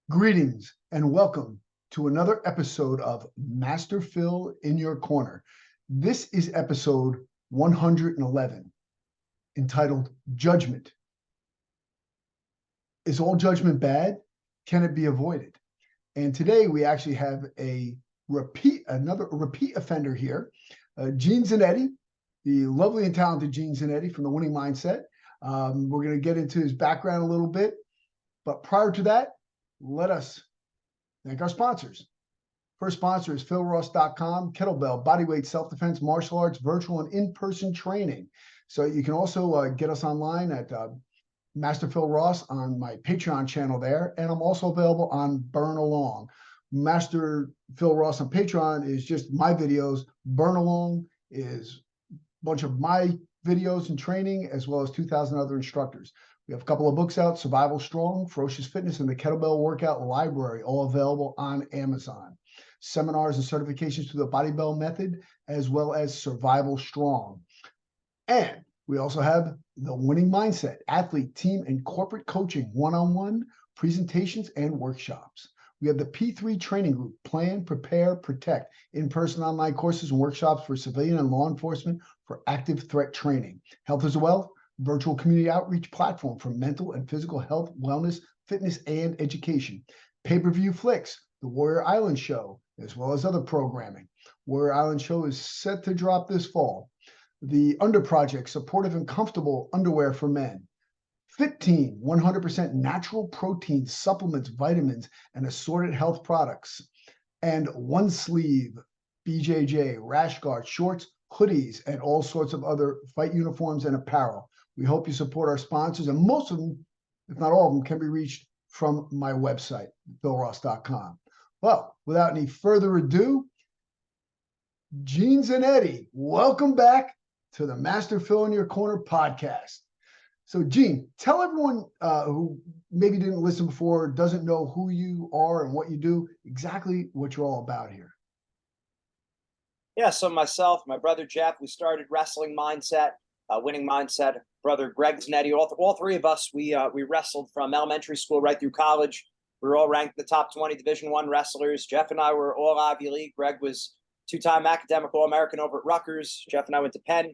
Greetings and welcome to another episode of Master Phil in Your Corner. This is episode 111, entitled Judgment. Is all judgment bad? Can it be avoided? And today we actually have a repeat offender here, Gene Zannetti, the lovely and talented Gene Zannetti from the Winning Mindset. We're going to get into his background a little bit, but prior to that, let us thank our sponsors. First sponsor is Ferocious.com, Kettlebell, bodyweight, self-defense, martial arts, virtual and in-person training. So you can also get us online at Master Phil Ross on my Patreon channel there. And I'm also available on Burn Along. Master Phil Ross on Patreon is just my videos. Burn Along is a bunch of my videos and training, as well as 2,000 other instructors. We have a couple of books out, Survival Strong, Ferocious Fitness, and the Kettlebell Workout Library, all available on Amazon. Seminars and certifications through the BodyBell Method, as well as Survival Strong. And we also have the Winning Mindset, athlete, team, and corporate coaching, one-on-one presentations and workshops. We have the P3 training group, Plan, Prepare, Protect, in-person online courses and workshops for civilian and law enforcement for active threat training. Health is Wealth, virtual community outreach platform for mental and physical health, wellness, fitness, and education. Pay-per-view flicks, the Warrior Island Show, as well as other programming. Warrior Island Show is set to drop this fall. The Under Project, supportive and comfortable underwear for men. Fit Team, 100% natural protein supplements, vitamins, and assorted health products. And One Sleeve, BJJ, rash guard, shorts, hoodies, and all sorts of other fight uniforms and apparel. We hope you support our sponsors, and most of them, if not all of them, can be reached from my website, philross.com. Well, without any further ado, Gene Zannetti, welcome back to the Master Phil in Your Corner podcast. So, Gene, tell everyone who maybe didn't listen before, doesn't know who you are and what you do, exactly what you're all about here. Yeah, so myself, my brother Jeff, we started Wrestling Mindset, Winning Mindset. Brother Greg Zannetti, all three of us, we wrestled from elementary school right through college. We were all ranked in the top 20 Division I wrestlers. Jeff and I were all Ivy League. Greg was two-time academic All-American over at Rutgers. Jeff and I went to Penn.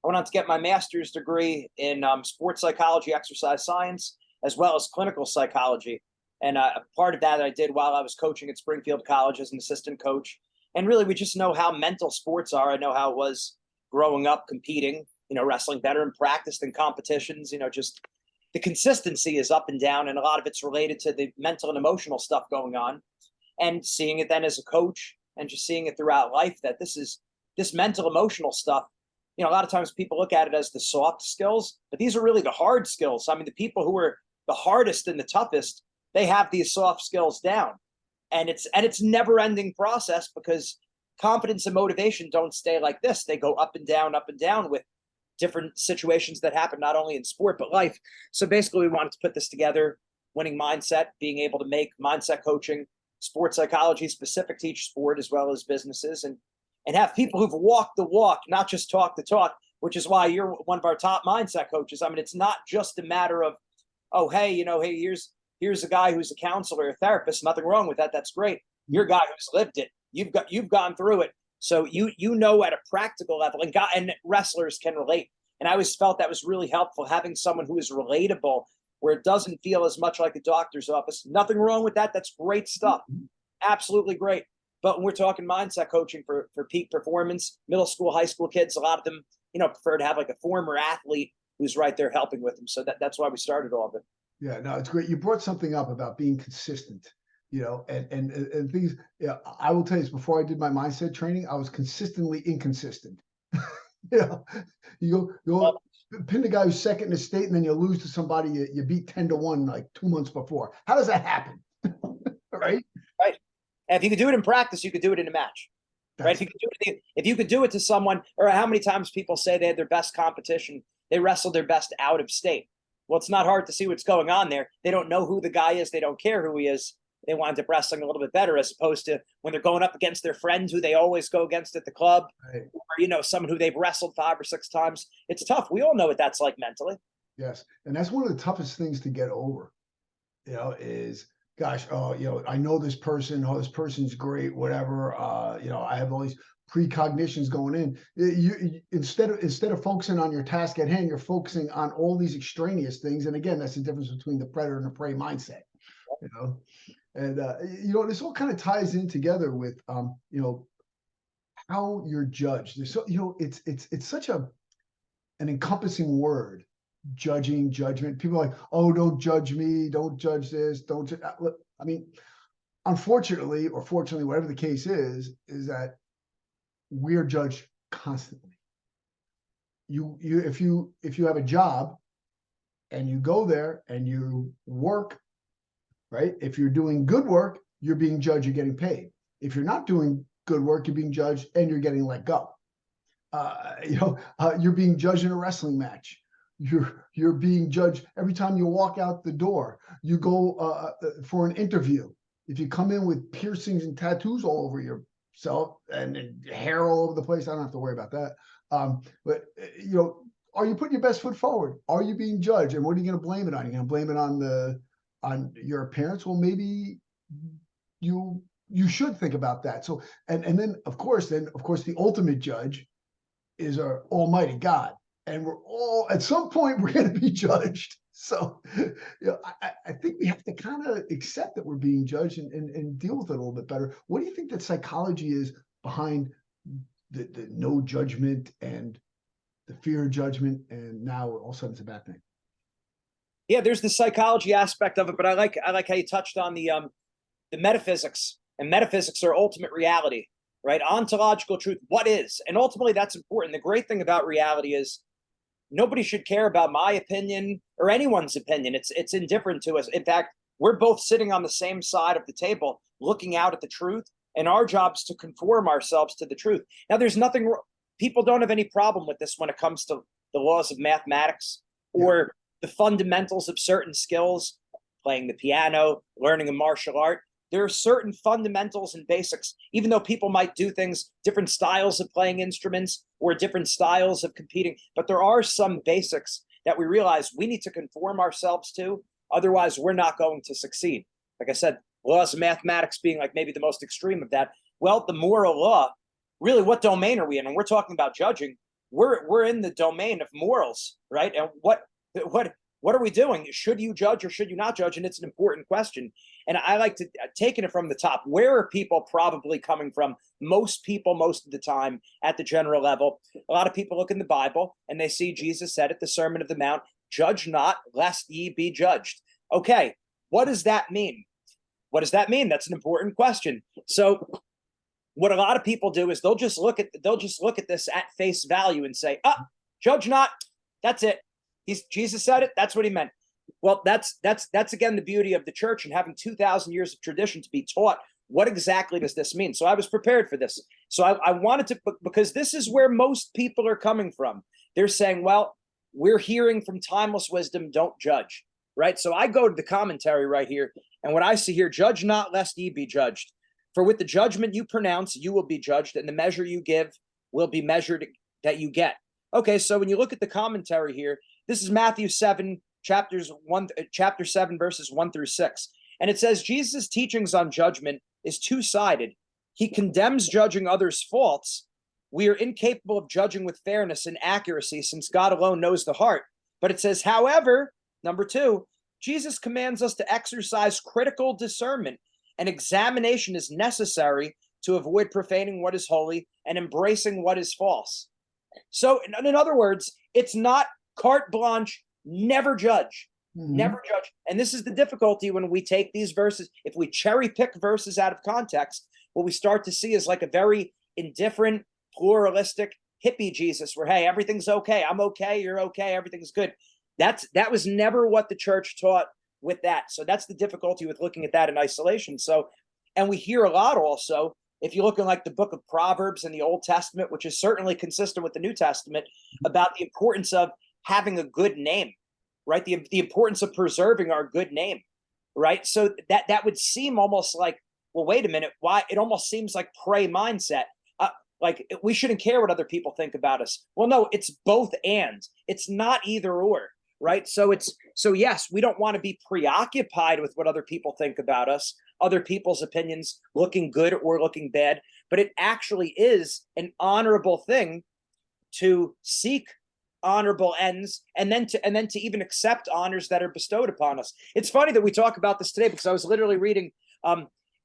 I went on to get my master's degree in sports psychology, exercise science, as well as clinical psychology. And part of that I did while I was coaching at Springfield College as an assistant coach. And really, we just know how mental sports are. I know how it was growing up competing, wrestling better in practice than competitions, just the consistency is up and down. And a lot of it's related to the mental and emotional stuff going on, and seeing it then as a coach and just seeing it throughout life, that this mental emotional stuff, a lot of times people look at it as the soft skills, but these are really the hard skills. I mean, the people who are the hardest and the toughest, they have these soft skills down, and it's never ending process, because confidence and motivation don't stay like this. They go up and down with different situations that happen, not only in sport, but life. So basically we wanted to put this together, Winning Mindset, being able to make mindset coaching, sports psychology specific to each sport, as well as businesses, and have people who've walked the walk, not just talk the talk, which is why you're one of our top mindset coaches. I mean, it's not just a matter of, oh, hey, here's a guy who's a counselor, a therapist, nothing wrong with that. That's great. You're a guy who's lived it. You've gone through it. So you know at a practical level, and wrestlers can relate. And I always felt that was really helpful, having someone who is relatable, where it doesn't feel as much like a doctor's office. Nothing wrong with that. That's great stuff. Absolutely great. But when we're talking mindset coaching for peak performance, middle school, high school kids, a lot of them, prefer to have like a former athlete who's right there helping with them. So that's why we started all of it. Yeah, no, it's great. You brought something up about being consistent. And things, I will tell you this, before I did my mindset training, I was consistently inconsistent. You go pin the guy who's second in the state, and then you lose to somebody you beat 10-1 like 2 months before. How does that happen? Right? Right. And if you could do it in practice, you could do it in a match. Right? If you could do it to someone, or how many times people say they had their best competition, they wrestled their best out of state. Well, it's not hard to see what's going on there. They don't know who the guy is. They don't care who he is. They wind up wrestling a little bit better, as opposed to when they're going up against their friends who they always go against at the club, right, or, someone who they've wrestled 5 or 6 times. It's tough. We all know what that's like mentally. Yes. And that's one of the toughest things to get over, is gosh, oh, I know this person, oh, this person's great, whatever. I have all these precognitions going in. Instead of focusing on your task at hand, you're focusing on all these extraneous things. And again, that's the difference between the predator and the prey mindset. And this all kind of ties in together with how you're judged. So it's such an encompassing word. Judgment. People are like, oh, don't judge me, don't judge this, don't. I mean, unfortunately, or fortunately, whatever the case is that we're judged constantly. If you have a job and you go there and you work, right? If you're doing good work, you're being judged, you're getting paid. If you're not doing good work, you're being judged and you're getting let go. You're being judged in a wrestling match. You're being judged every time you walk out the door. You go for an interview. If you come in with piercings and tattoos all over yourself and hair all over the place, I don't have to worry about that. But are you putting your best foot forward? Are you being judged? And what are you going to blame it on? You're going to blame it on your appearance? Well, maybe you should think about that. So and then of course the ultimate judge is our Almighty God. And we're all, at some point, we're going to be judged. So, I think we have to kind of accept that we're being judged and deal with it a little bit better. What do you think that psychology is behind the no judgment and the fear of judgment, and now all of a sudden it's a bad thing? Yeah, there's the psychology aspect of it, but I like how you touched on the metaphysics, and metaphysics are ultimate reality, right? Ontological truth, what is, and ultimately that's important. The great thing about reality is nobody should care about my opinion or anyone's opinion. It's indifferent to us. In fact, we're both sitting on the same side of the table, looking out at the truth, and our job is to conform ourselves to the truth. Now, there's nothing, people don't have any problem with this when it comes to the laws of mathematics or the fundamentals of certain skills, playing the piano, learning a martial art. There are certain fundamentals and basics, even though people might do things, different styles of playing instruments or different styles of competing, but there are some basics that we realize we need to conform ourselves to. Otherwise, we're not going to succeed. Like I said, laws of mathematics being like maybe the most extreme of that. Well, the moral law, really, what domain are we in? And we're talking about judging. We're in the domain of morals, right? And what are we doing? Should you judge or should you not judge? And it's an important question. And I like to taking it from the top. Where are people probably coming from? Most people, most of the time, at the general level, a lot of people look in the Bible and they see Jesus said at the Sermon of the Mount, "Judge not, lest ye be judged." Okay, what does that mean? What does that mean? That's an important question. So, what a lot of people do is they'll just look at this at face value and say, judge not. That's it. Jesus said it. That's what he meant. Well, that's again the beauty of the church and having 2,000 years of tradition to be taught. What exactly does this mean? So I was prepared for this. So I wanted to, because this is where most people are coming from. They're saying, well, we're hearing from timeless wisdom, don't judge, right? So I go to the commentary right here, and what I see here, judge not lest ye be judged. For with the judgment you pronounce, you will be judged, and the measure you give will be measured that you get. Okay, so when you look at the commentary here, this is Matthew 7, chapter 7, verses 1 through 6. And it says, Jesus' teachings on judgment is two-sided. He condemns judging others' faults. We are incapable of judging with fairness and accuracy since God alone knows the heart. But it says, however, number 2, Jesus commands us to exercise critical discernment, and examination is necessary to avoid profaning what is holy and embracing what is false. So, in other words, it's not carte blanche, never judge, never judge. And this is the difficulty when we take these verses. If we cherry pick verses out of context, what we start to see is like a very indifferent, pluralistic hippie Jesus, where, hey, everything's okay. I'm okay. You're okay. Everything's good. That was never what the church taught with that. So that's the difficulty with looking at that in isolation. So, and we hear a lot also, if you look in like the book of Proverbs in the Old Testament, which is certainly consistent with the New Testament, about the importance of having a good name, right? The importance of preserving our good name, right? So that would seem almost like, well, wait a minute, why? It almost seems like prey mindset. Like we shouldn't care what other people think about us. Well, no, it's both and. It's not either or, right? So yes, we don't want to be preoccupied with what other people think about us, other people's opinions looking good or looking bad, but it actually is an honorable thing to seek honorable ends and then to even accept honors that are bestowed upon us. It's funny that we talk about this today because I was literally reading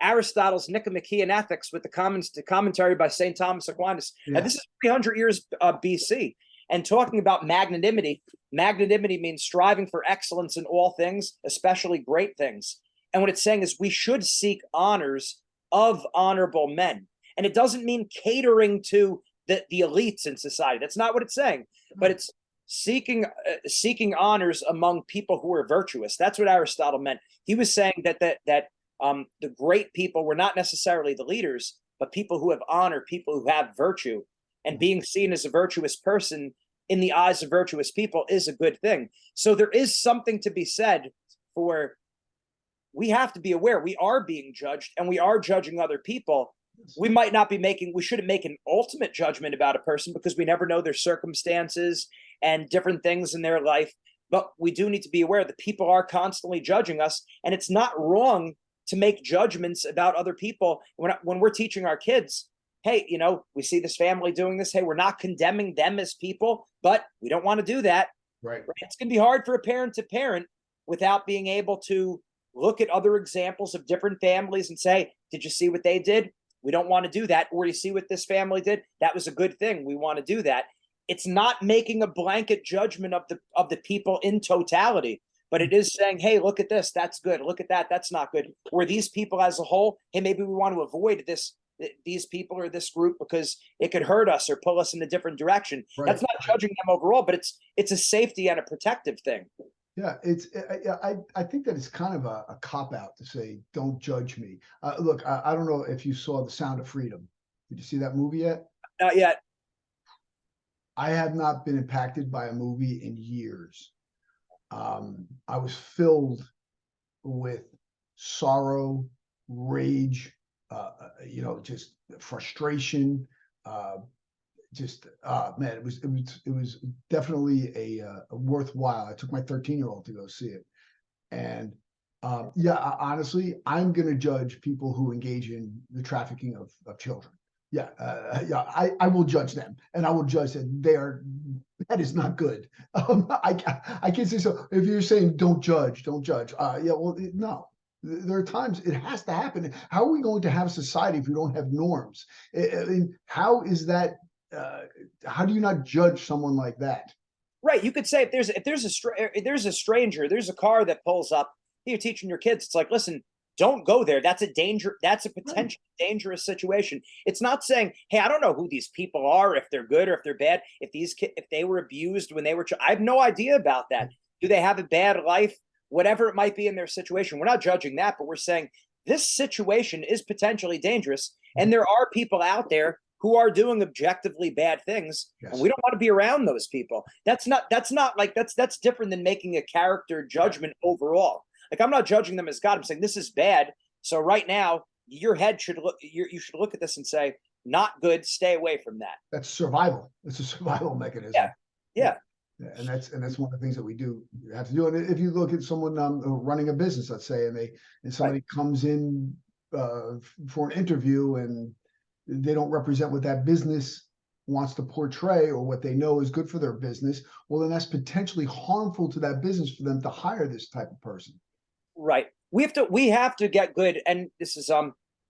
Aristotle's Nicomachean Ethics with the commentary by St. Thomas Aquinas. Yeah. And this is 300 years BC, and talking about magnanimity. Magnanimity means striving for excellence in all things, especially great things. And what it's saying is we should seek honors of honorable men. And it doesn't mean catering to the elites in society. That's not what it's saying. But it's seeking honors among people who are virtuous. That's what Aristotle meant. He was saying that the great people were not necessarily the leaders, but people who have honor, people who have virtue. And being seen as a virtuous person in the eyes of virtuous people is a good thing. So there is something to be said for, we have to be aware we are being judged and we are judging other people. We might not be we shouldn't make an ultimate judgment about a person because we never know their circumstances and different things in their life. But we do need to be aware that people are constantly judging us, and it's not wrong to make judgments about other people. When we're teaching our kids, hey, we see this family doing this. Hey, we're not condemning them as people, but we don't want to do that. Right. It's going to be hard for a parent to parent without being able to look at other examples of different families and say, did you see what they did? We don't want to do that. Or you see what this family did? That was a good thing. We want to do that. It's not making a blanket judgment of the people in totality, but it is saying, hey, look at this. That's good. Look at that. That's not good. Or these people as a whole, hey, maybe we want to avoid these people or this group because it could hurt us or pull us in a different direction. Right. That's not judging them overall, but it's a safety and a protective thing. Yeah, I think that it's kind of a cop-out to say, don't judge me. Look, I don't know if you saw The Sound of Freedom. Did you see that movie yet? Not yet. I have not been impacted by a movie in years. I was filled with sorrow, rage, just frustration, man, it was definitely a worthwhile. I took my 13-year-old to go see it, and honestly, I'm going to judge people who engage in the trafficking of children. I will judge them, and I will judge that that is not good. I can't say so. If you're saying don't judge. No. There are times it has to happen. How are we going to have a society if we don't have norms? I mean, how is that? How do you not judge someone like that? Right. You could say if there's a stranger, there's a car that pulls up. You're teaching your kids. It's like, listen, don't go there. That's a danger. That's a potentially dangerous situation. It's not saying, hey, I don't know who these people are, if they're good or if they're bad. If they were abused when they were, I have no idea about that. Do they have a bad life? Whatever it might be in their situation. We're not judging that, but we're saying this situation is potentially dangerous. And there are people out there who are doing objectively bad things. Yes. And we don't want to be around those people. That's different than making a character judgment overall. Like, I'm not judging them as God. I'm saying this is bad. So right now, your head should look, you should look at this and say, not good, stay away from that. That's survival. It's a survival mechanism. Yeah. And that's one of the things that we have to do. And if you look at someone running a business, let's say, and somebody comes in for an interview and they don't represent what that business wants to portray or what they know is good for their business, well, then that's potentially harmful to that business for them to hire this type of person. Right. We have to get good. And this is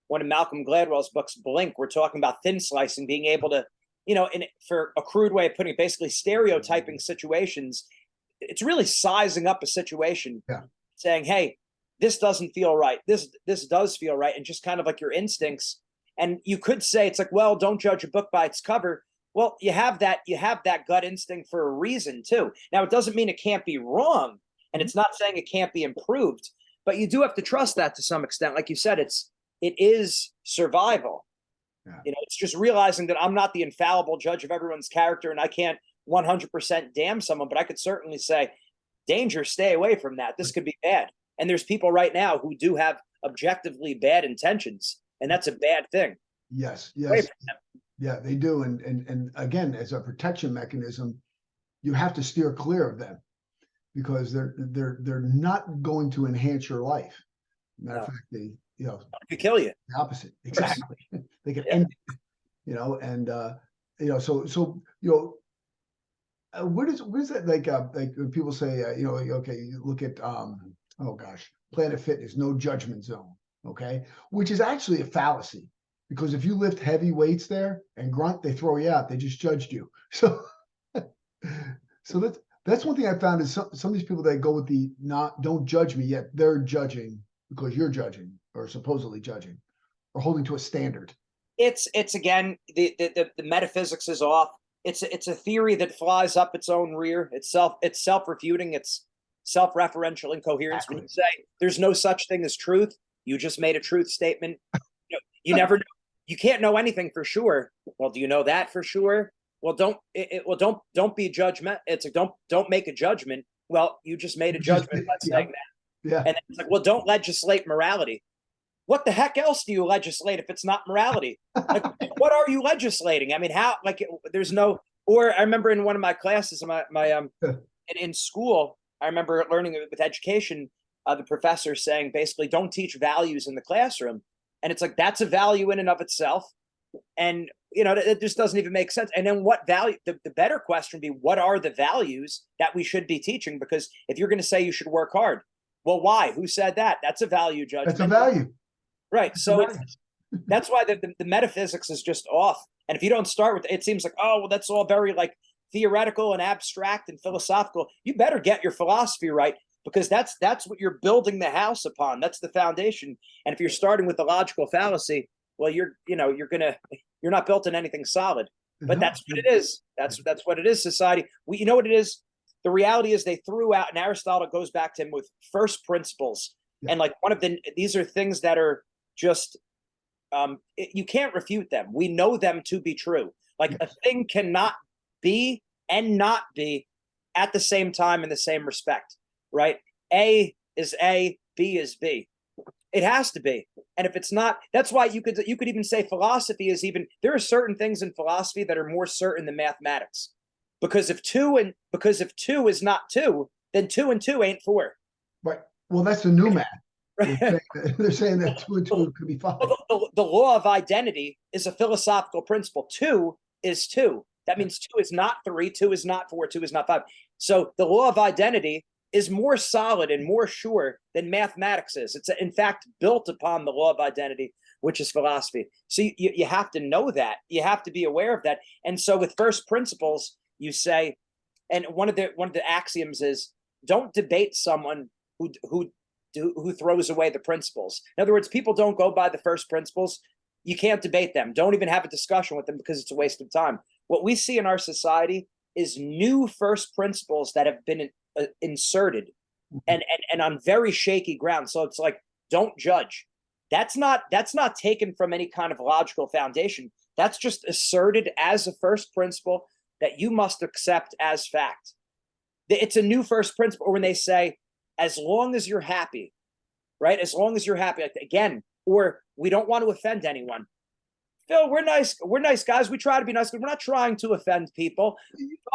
one of Malcolm Gladwell's books, Blink. We're talking about thin slicing, being able to, for a crude way of putting it, basically stereotyping situations. It's really sizing up a situation, saying, hey, this doesn't feel right. This does feel right. And just kind of like your instincts. And you could say, it's like, well, don't judge a book by its cover. Well, you have that gut instinct for a reason too. Now, it doesn't mean it can't be wrong. And it's not saying it can't be improved, but you do have to trust that to some extent. Like you said, it is survival. It's just realizing that I'm not the infallible judge of everyone's character, and I can't 100% damn someone, but I could certainly say, danger, stay away from that. This could be bad. And there's people right now who do have objectively bad intentions, and that's a bad thing. Yes. Yeah, they do. And again, as a protection mechanism, you have to steer clear of them, because they're not going to enhance your life. Matter of fact, they, could kill you. The opposite. Exactly. They can Yeah. end it, and where's that, like when people say, okay, you look at oh gosh, Planet Fitness, no judgment zone, okay, which is actually a fallacy, because if you lift heavy weights there and grunt, they throw you out. They just judged you. So that's one thing I found is some of these people that go with the don't judge me, yet they're judging because you're judging, or supposedly judging, or holding to a standard. It's again, the metaphysics is off. It's a theory that flies up its own rear. It's self-refuting. It's self-referential incoherence. Exactly. When you say there's no such thing as truth, you just made a truth statement. You never know. You can't know anything for sure. Well, do you know that for sure? Well, don't be judgment. It's like, don't make a judgment. Well, you just made a judgment by saying that. Yeah. And it's like, well, don't legislate morality. What the heck else do you legislate if it's not morality? Like, what are you legislating? I mean, how, like, there's no, or I remember in one of my classes, in school, I remember learning with education, the professor saying basically, don't teach values in the classroom. And it's like, that's a value in and of itself. And, it just doesn't even make sense. And then what value, the better question would be, what are the values that we should be teaching? Because if you're going to say you should work hard, well, why? Who said that? That's a value judgment. That's a value. Right. So that's why the metaphysics is just off. And if you don't start with it, seems like, oh, well, that's all very like theoretical and abstract and philosophical. You better get your philosophy right, because that's what you're building the house upon. That's the foundation. And if you're starting with the logical fallacy, well, you're not built in anything solid. But that's what it is. That's what it is, society. You know what it is? The reality is they threw out, and Aristotle goes back to him with first principles. Yeah. And like these are things that are just, you can't refute them. We know them to be true. Like a thing cannot be and not be at the same time in the same respect, right? A is A, B is B. It has to be. And if it's not, that's why you could even say philosophy is there are certain things in philosophy that are more certain than mathematics. Because if two is not 2, then 2 and 2 ain't 4. Right. Well, that's the new math. Right. They're saying that 2 and 2 could be 5. The law of identity is a philosophical principle. 2 is 2. That means 2 is not 3, 2 is not 4, 2 is not 5. So the law of identity is more solid and more sure than mathematics is. It's in fact built upon the law of identity, which is philosophy. So you have to know that. You have to be aware of that. And so with first principles, you say, and one of the axioms is, don't debate someone who throws away the principles. In other words, people don't go by the first principles. You can't debate them. Don't even have a discussion with them, because it's a waste of time. What we see in our society is new first principles that have been inserted and on very shaky ground. So it's like, don't judge. That's not taken from any kind of logical foundation. That's just asserted as a first principle that you must accept as fact. It's a new first principle. Or when they say, as long as you're happy, right? As long as you're happy, again, or we don't want to offend anyone. Phil, we're nice guys. We try to be nice, but we're not trying to offend people.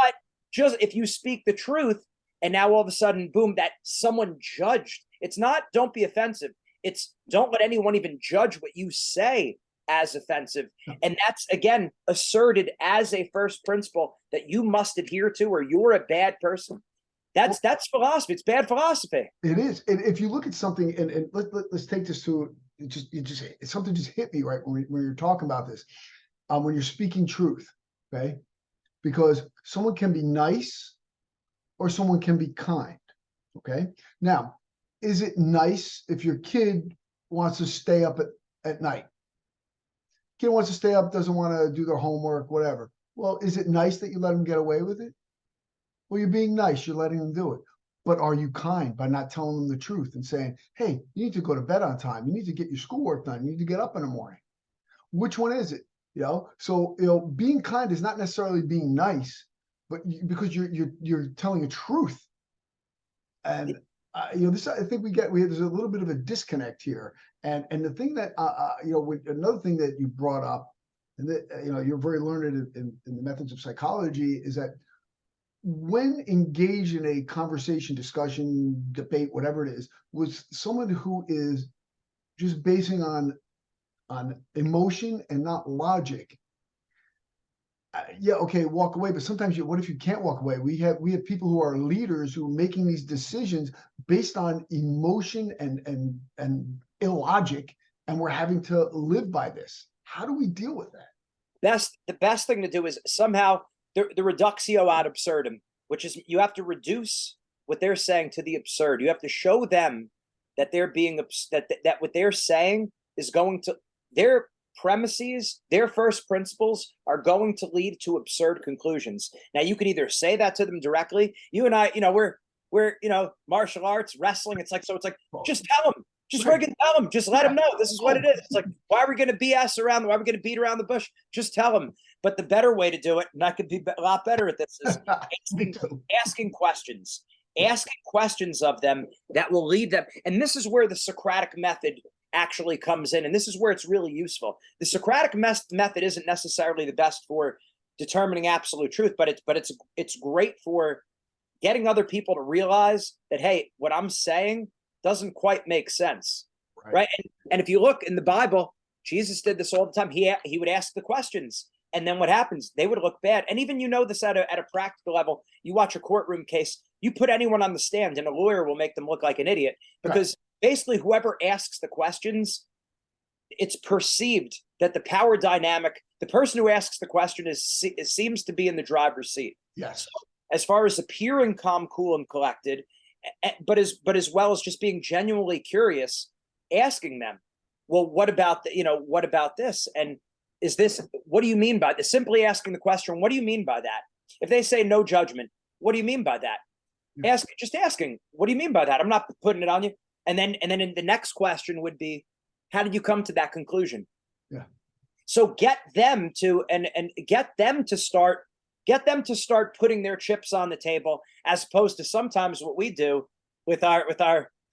But just if you speak the truth, and now all of a sudden, boom, that someone judged. It's not don't be offensive. It's don't let anyone even judge what you say as offensive. And that's, again, asserted as a first principle that you must adhere to, or you're a bad person. That's philosophy. It's bad philosophy. It is. And if you look at something, and let's take this to something just hit me right when you're talking about this. When you're speaking truth, okay? Because someone can be nice or someone can be kind, okay? Now, is it nice if your kid wants to stay up at night? Kid wants to stay up, doesn't want to do their homework, whatever. Well, is it nice that you let them get away with it? Well, you're being nice, you're letting them do it. But are you kind by not telling them the truth and saying, hey, you need to go to bed on time, you need to get your schoolwork done, you need to get up in the morning? Which one is it? So being kind is not necessarily being nice, but because you're telling a truth. And this, I think there's a little bit of a disconnect here. And the thing that another thing that you brought up, and that you're very learned in the methods of psychology, is that when engaged in a conversation, discussion, debate, whatever it is, with someone who is just basing on emotion and not logic, yeah, okay, walk away. But sometimes what if you can't walk away? We have people who are leaders who are making these decisions based on emotion and illogic, and we're having to live by this. How do we deal with that? The best thing to do is somehow the reductio ad absurdum, which is you have to reduce what they're saying to the absurd. You have to show them that they're being that what they're saying is going to their premises, their first principles are going to lead to absurd conclusions. Now you can either say that to them directly. You and I, we're martial arts, wrestling. It's like just tell them. Just friggin' tell them. Just let them know this is what it is. It's like, why are we going to BS around? Why are we going to beat around the bush? Just tell them. But the better way to do it, and I could be a lot better at this, is asking questions. Asking questions of them that will lead them. And this is where the Socratic method actually comes in. And this is where it's really useful. The Socratic method isn't necessarily the best for determining absolute truth, but it's great for getting other people to realize that, hey, what I'm saying doesn't quite make sense, right? And if you look in the Bible, Jesus did this all the time. He would ask the questions, and then what happens? They would look bad. And even this at a practical level. You watch a courtroom case, you put anyone on the stand, and a lawyer will make them look like an idiot because basically whoever asks the questions, it's perceived that the power dynamic, the person who asks the question seems to be in the driver's seat. Yes. So as far as appearing calm, cool, and collected, but as well as just being genuinely curious, asking them, well, what about what about this? And is this, what do you mean by this? Simply asking the question, what do you mean by that? If they say no judgment, what do you mean by that? Yeah. Just asking, what do you mean by that? I'm not putting it on you. And then in the next question would be, how did you come to that conclusion? Yeah. So get them to start putting their chips on the table, as opposed to sometimes what we do with our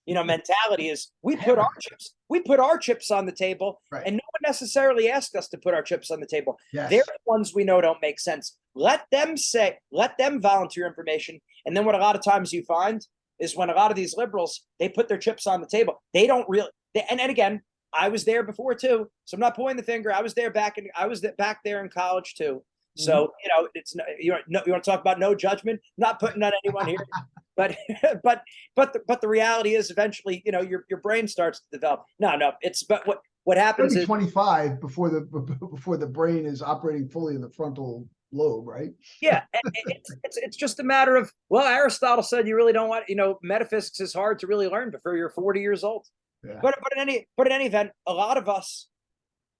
mentality is we put our chips on the table, and no one necessarily asked us to put our chips on the table. Yes. They're the ones we know don't make sense. Let them volunteer information. And then what a lot of times you find is when a lot of these liberals, they put their chips on the table, they don't really, and again, I was there before too, so I'm not pointing the finger. I was back there in college too. So, it's you want to talk about no judgment, not putting on anyone here, but the reality is eventually, your brain starts to develop. But what happens is 25 before the brain is operating fully in the frontal lobe, right? Yeah. It's just a matter of, well, Aristotle said you really don't want, metaphysics is hard to really learn before you're 40 years old. Yeah. But in any event, a lot of us,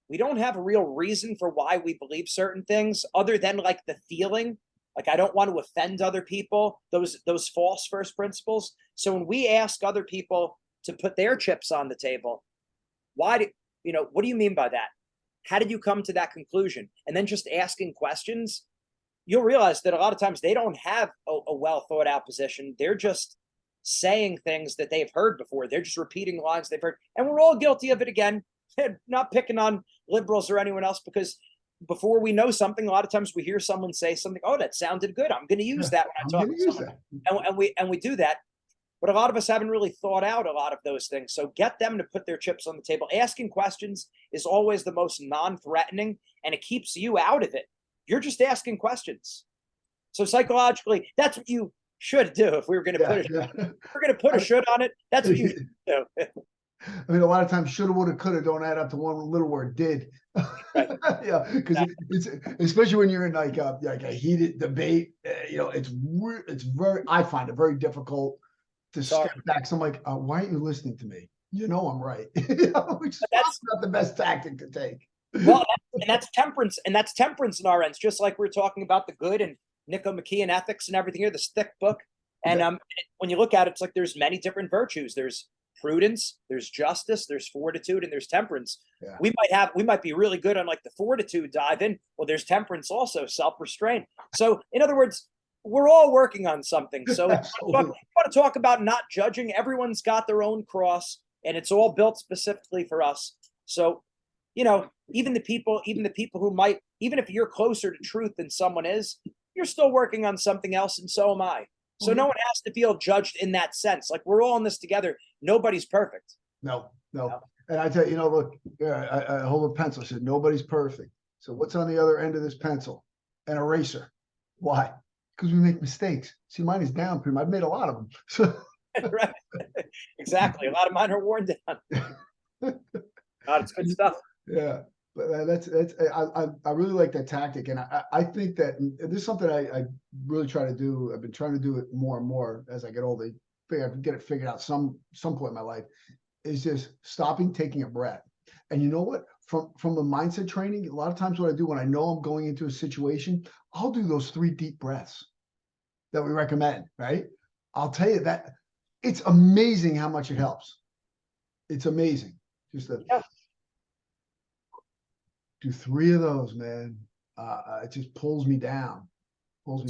we don't have a real reason for why we believe certain things other than like the feeling, like I don't want to offend other people, those false first principles. So when we ask other people to put their chips on the table, what do you mean by that? How did you come to that conclusion? And then just asking questions, you'll realize that a lot of times they don't have a well thought out position. They're just saying things that they've heard before. They're just repeating lines they've heard. And we're all guilty of it again. Not picking on liberals or anyone else, because before we know something, a lot of times we hear someone say something, oh, that sounded good, I'm going to use that when I talk to someone. And we do that. But a lot of us haven't really thought out a lot of those things. So get them to put their chips on the table. Asking questions is always the most non-threatening, and it keeps you out of it. You're just asking questions. So psychologically, that's what you should do. If we were going to put a should on it, that's what you should do. I mean, a lot of times shoulda, woulda, coulda don't add up to one little word did. Right. Yeah, because it's especially when you're in like a heated debate. I find it very difficult to step back. So I'm like, why aren't you listening to me? I'm right. Which is not the best tactic to take. Well, that's temperance, and that's temperance in our ends. Just like we're talking about the good and Nico McKeon ethics and everything here, this thick book. And when you look at it, it's like there's many different virtues. There's prudence, there's justice, there's fortitude, and there's temperance. Yeah. We might be really good on like the fortitude dive in. Well, there's temperance also, self-restraint. So in other words, we're all working on something. So if you want to talk about not judging, everyone's got their own cross, and it's all built specifically for us. So, even the people who might, even if you're closer to truth than someone is, you're still working on something else, and so am I. So no one has to feel judged in that sense. Like, we're all in this together. Nobody's perfect. No. And I tell you, look, I hold a pencil. I said, nobody's perfect. So what's on the other end of this pencil? An eraser. Why? Because we make mistakes. See, mine is down pretty much. I've made a lot of them. So Right. Exactly. A lot of mine are worn down. God, it's good stuff. Yeah. But that's I really like that tactic. And I think that this is something I really try to do. I've been trying to do it more and more as I get older. I can get it figured out some point in my life, is just stopping, taking a breath. And you know what? From the mindset training, a lot of times what I do when I know I'm going into a situation, I'll do those 3 deep breaths that we recommend, right? I'll tell you that it's amazing how much it helps. It's amazing. Just do 3 of those, man. It just pulls me down. Well,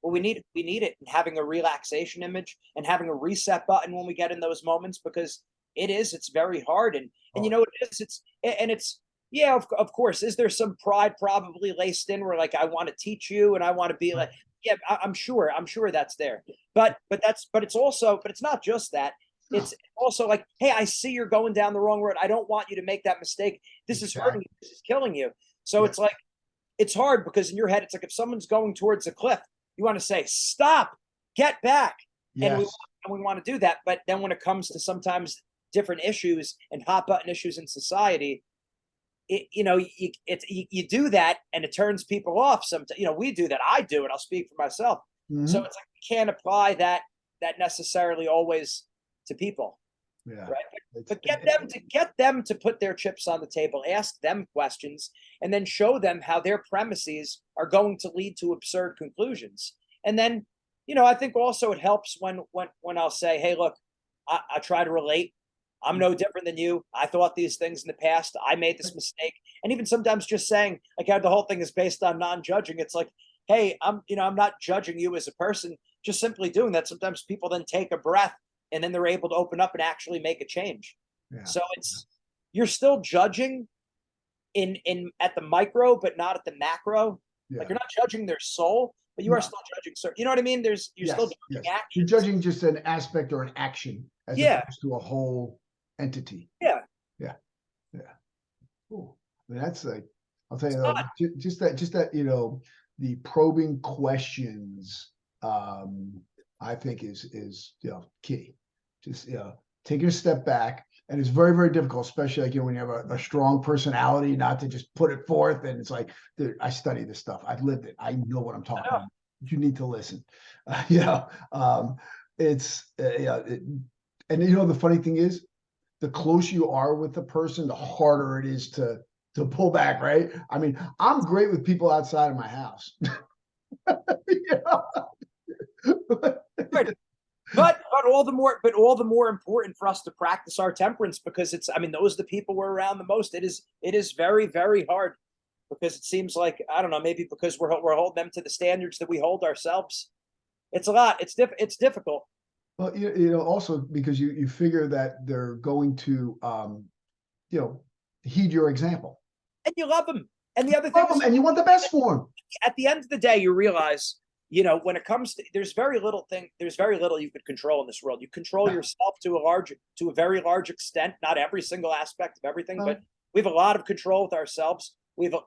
we need it, and having a relaxation image and having a reset button when we get in those moments, because it's very hard. And you know, yeah, of course, is there some pride probably laced in where, like, I want to teach you and I want to be like, yeah, I'm sure that's there. But it's not just that. It's also like, hey, I see you're going down the wrong road. I don't want you to make that mistake. This is hurting you. This is killing you. So it's like, it's hard, because in your head, it's like, if someone's going towards a cliff, you want to say, stop, get back. And we want to do that. But then when it comes to sometimes different issues and hot button issues in society, you do that and it turns people off. Sometimes, we do that. I do it. I'll speak for myself. Mm-hmm. So it's like, you can't apply that necessarily always to people. Yeah. Right. But get them to put their chips on the table, ask them questions, and then show them how their premises are going to lead to absurd conclusions. And then, I think also it helps when I'll say, hey, look, I try to relate. I'm no different than you. I thought these things in the past. I made this mistake. And even sometimes just saying, like, how the whole thing is based on non-judging. It's like, hey, I'm not judging you as a person. Just simply doing that. Sometimes people then take a breath, and then they're able to open up and actually make a change. Yeah. So you're still judging in at the micro, but not at the macro. Yeah. Like, you're not judging their soul, but you are still judging. You know what I mean? You're still judging action. You're judging just an aspect or an action as opposed to a whole entity. Yeah. Cool. I mean, that's like, I'll tell you, just that, the probing questions, I think is key. Just taking a step back, and it's very, very difficult, especially like when you have a strong personality, not to just put it forth. And it's like, dude, I study this stuff. I've lived it. I know what I'm talking about. You need to listen. It's and the funny thing is, the closer you are with the person, the harder it is to pull back, right? I mean, I'm great with people outside of my house. Right. But all the more important for us to practice our temperance, because those are the people we're around the most. It is very, very hard, because it seems like, I don't know, maybe because we're holding them to the standards that we hold ourselves. It's a lot. It's difficult. Well, also because you figure that they're going to, heed your example, and you love them. And the other thing is, and you want the best for them. At the end of the day, you realize, when it comes to, there's very little you could control in this world. You control yourself to a very large extent, not every single aspect of everything, but we have a lot of control with ourselves. We do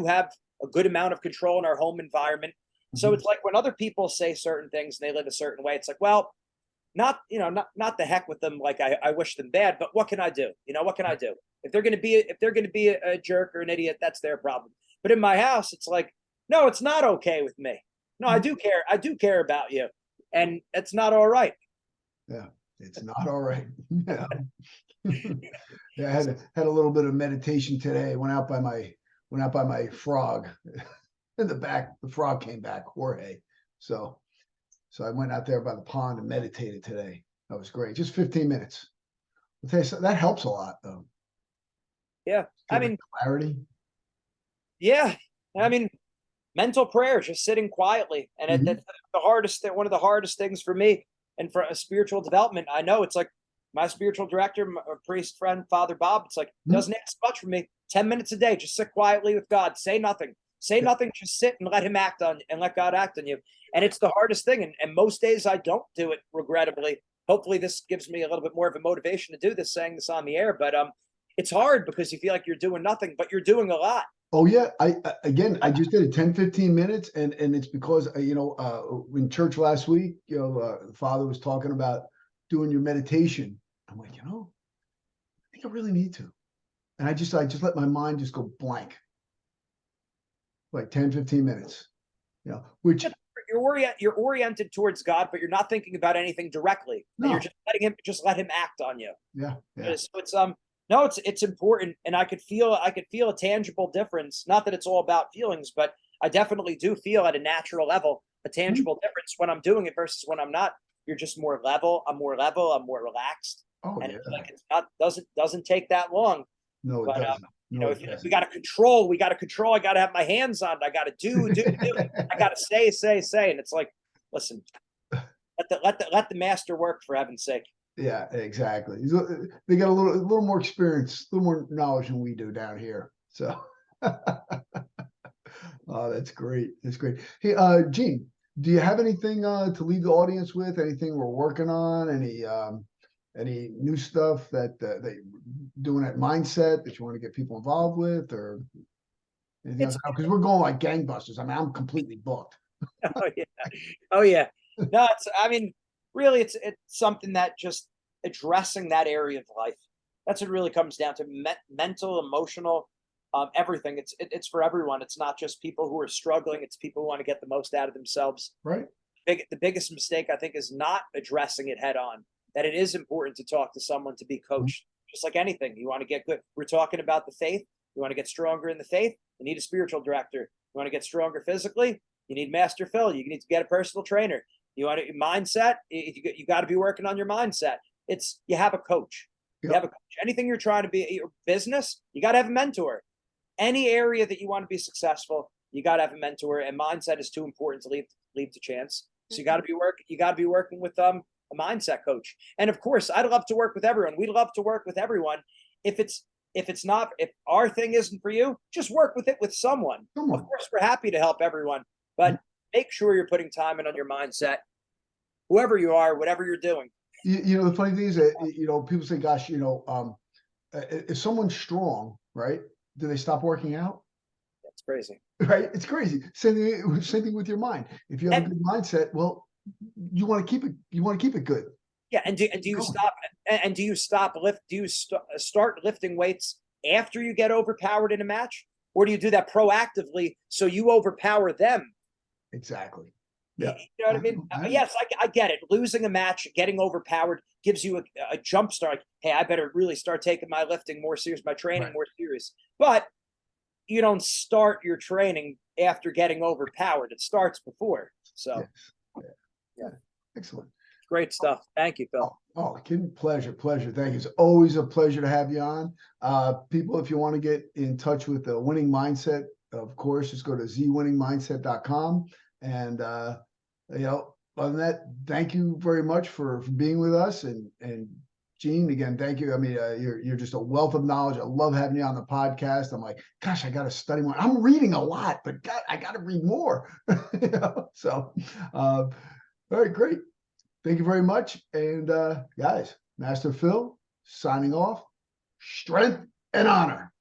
have a good amount of control in our home environment. So it's like, when other people say certain things and they live a certain way, it's like, well, not the heck with them. Like, I wish them bad, but what can I do? What can I do? If they're going to be a jerk or an idiot, that's their problem. But in my house, it's like, no, it's not okay with me. No, I do care. I do care about you, and it's not all right. Yeah, it's not all right. Yeah. I had a little bit of meditation today. Went out by my frog in the back. The frog came back, Jorge. So I went out there by the pond and meditated today. That was great. Just 15 minutes. I'll tell you, that helps a lot, though. Yeah, clarity. Yeah, mental prayer, just sitting quietly, and that's one of the hardest things for me, and for a spiritual development. I know it's like, my spiritual director, my priest friend, Father Bob, it's like, doesn't ask much from me. 10 minutes a day, just sit quietly with God, say nothing, Say nothing, just sit and let him act on and let God act on you. And it's the hardest thing. And most days I don't do it, regrettably. Hopefully this gives me a little bit more of a motivation to do this, saying this on the air. But it's hard because you feel like you're doing nothing, but you're doing a lot. Oh yeah. I just did it 10, 15 minutes. And it's because, in church last week, the father was talking about doing your meditation. I'm like, I think I really need to. And I just let my mind just go blank. Like 10, 15 minutes, which you're oriented towards God, but you're not thinking about anything directly. No. And you're just let him act on you. Yeah. So it's important. And I could feel a tangible difference. Not that it's all about feelings, but I definitely do feel at a natural level, a tangible difference when I'm doing it versus when I'm not. You're just more level. I'm more relaxed. Oh, and yeah. it's like doesn't take that long. No, but, it doesn't. If we got to control, I got to have my hands on it. I got to do. I got to say. And it's like, listen, let the master work, for heaven's sake. Yeah, exactly. They got a little more experience, a little more knowledge than we do down here. So, oh, that's great. That's great. Hey, Gene, do you have anything to leave the audience with? Anything we're working on? Any new stuff that you're doing at Mindset that you want to get people involved with, or anything else? Because we're going like gangbusters. I mean, I'm completely booked. Oh yeah. No, really, it's something that just addressing that area of life. That's what it really comes down to: mental, emotional, everything. It's for everyone. It's not just people who are struggling. It's people who want to get the most out of themselves. Right. The biggest mistake, I think, is not addressing it head on. That it is important to talk to someone, to be coached. Just like anything, you want to get good. We're talking about the faith. You want to get stronger in the faith, you need a spiritual director. You want to get stronger physically, you need Master Phil. You need to get a personal trainer. You want to mindset, you got to be working on your mindset. You have a coach. Yep. You have a coach. Anything you're trying to be, your business, you got to have a mentor. Any area that you want to be successful, you got to have a mentor. And mindset is too important to leave to chance. So you got to be working with a mindset coach. And of course, I'd love to work with everyone. We'd love to work with everyone. If our thing isn't for you, just work with it with someone. Of course, we're happy to help everyone, but make sure you're putting time in on your mindset, whoever you are, whatever you're doing. The funny thing is that, people say, gosh, if someone's strong, right, do they stop working out? That's crazy. Right? It's crazy. Same thing with your mind. If you have a good mindset, well, you want to keep it good. Yeah. And do you start lifting weights after you get overpowered in a match, or do you do that proactively so you overpower them? Exactly. Yeah. You know what I mean? Yes, I get it. Losing a match, getting overpowered gives you a jump start. Like, hey, I better really start taking my lifting more serious, my training more serious. But you don't start your training after getting overpowered. It starts before. So. Yes. Yeah. Excellent. Great stuff. Thank you, Phil. Oh, pleasure. Thank you. It's always a pleasure to have you on. People, if you want to get in touch with the Winning Mindset, of course, just go to ZWinningMindset.com. And, other than that, thank you very much for being with us. And Gene, again, thank you. I mean, you're just a wealth of knowledge. I love having you on the podcast. I'm like, gosh, I got to study more. I'm reading a lot, but I got to read more. So, all right, great. Thank you very much. And guys, Master Phil signing off. Strength and honor.